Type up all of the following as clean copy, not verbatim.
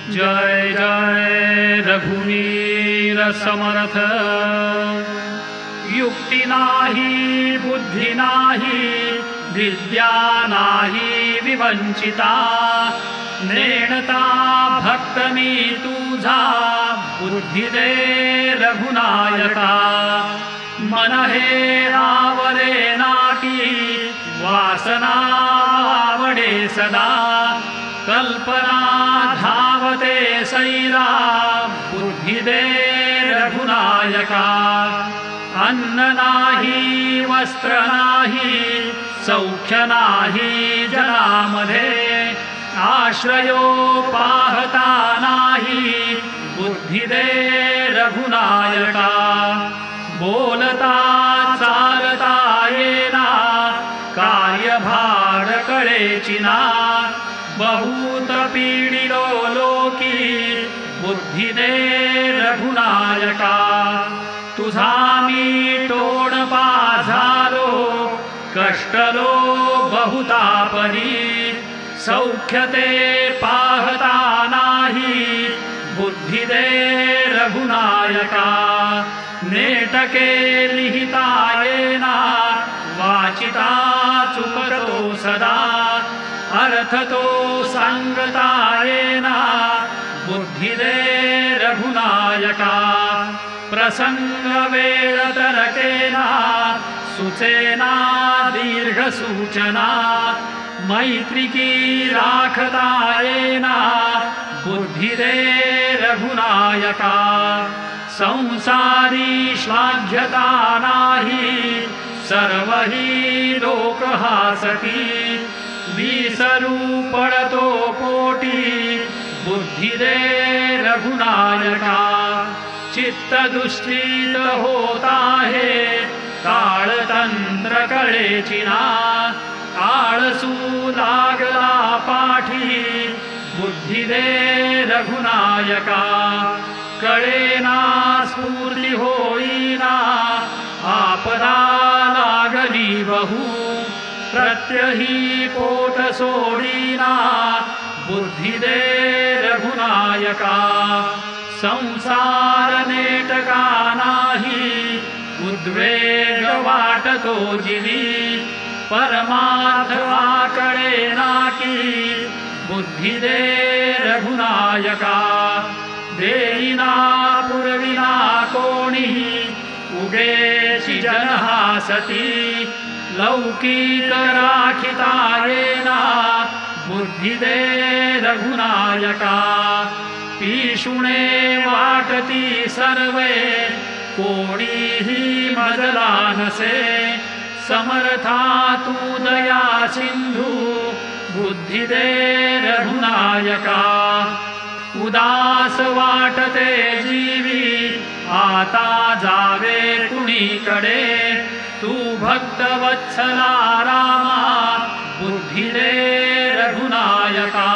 जय जय रघुवीर समर्थ। युक्ति नाही बुद्धि नाही विद्या नाही विवंचिता, नेणता भक्त मी तुझा बुद्धी दे रघुनायका। मन हे आवरे नाकी वासना आवडे सदा, कल्पना धावते सैरा बुद्धी दे रघुनायका। अन्न नाही वस्त्र नाही सौख्य नाही जनामध्ये, आश्रयो पाहता नाही बुद्धी दे रघुनायका। बोलता चालता येना कार्यभार कळेचिना, बहुत पीडिलो लोकी बुद्धी दे रघुनायका। तुझा मी तोडपा झालो कष्टलो बहुतापरी, सौख्य ते पाहता नाही बुद्धी दे रघुनायका। नेटके लिहिता येना वाचिता चुकतो सदा, अर्थ तो सांगता येना बुद्धी दे रघुनायका। प्रसंग वेळ तरकेना सुचेना दीर्घ सूचना, मैत्रिकी राखता येना बुद्धी दे रघुनायका। संसारी श्लाघ्यता नाही सर्वही लोक हासती, विसरू पडतो पोटी बुद्धी दे रघुनायका। चित्त दुष्टित होत आहे काळतंत्र कळेचिना, आळसू लागला पाठी बुद्धी दे रघुनायका। कळेना स्फूर्ती होईना आपदा लागली बहु, प्रत्यही पोट सोडीना बुद्धी दे रघुनायका। संसार नेटका नाही उद्वेग वाटतो जीवी, परमार्थ आकडे नाकी बुद्धी दे रघुनायका। देईना पुरविना कोणी उगेची जनहासती, लौकिक राखिता येना बुद्धी दे रघुनायका। पिशुणे वाटती सर्वे कोणीही मजला नसे, समर्था तू दया सिंधू बुद्धी दे रघुनायका। उदास वाटते जीवी आता जावे कुणीकडे, तू भक्त वत्सला रामा बुद्धी दे रघुनायका।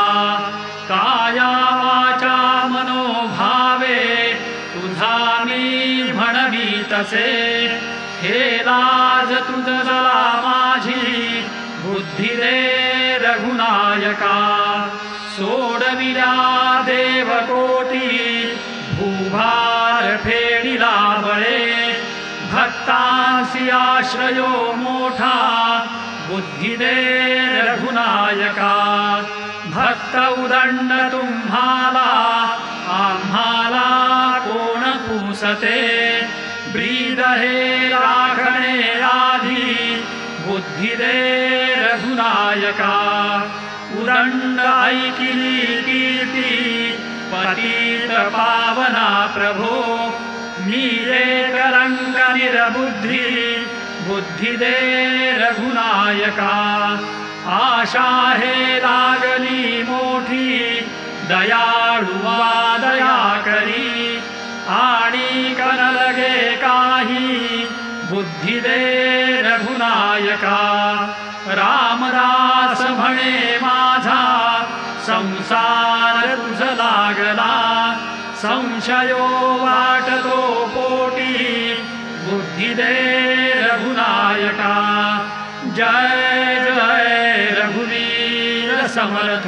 काया वाचा मनोभावे तुझा मी म्हणवी तसे, हे लाज तुझला माझी बुद्धी दे रघुनायका। सोडविला देवकोटी भूभार फेडिला बळे, भक्तांसी आश्रयो मोठा बुद्धी दे रघुनायका। भक्त उदंड तुम्हाला आम्हाला कोण पुसते, ब्रीद हे राखणे आधी बुद्धी दे रघुनायका। उदंड ऐकिली कीर्ती पतित पावना प्रभो, मी एक रंग निरबुद्धी बुद्धी दे रघुनायका। आशा हे लागली मोठी दयाळू दया करी, आणि कनलगे काही बुद्धी दे रघुनायका। रामदास म्हणे माझा संसार तुझ लागला, संशयो वाटतो पोटी बुद्धी दे रघुनायका। जय जय रघुवीर समर्थ।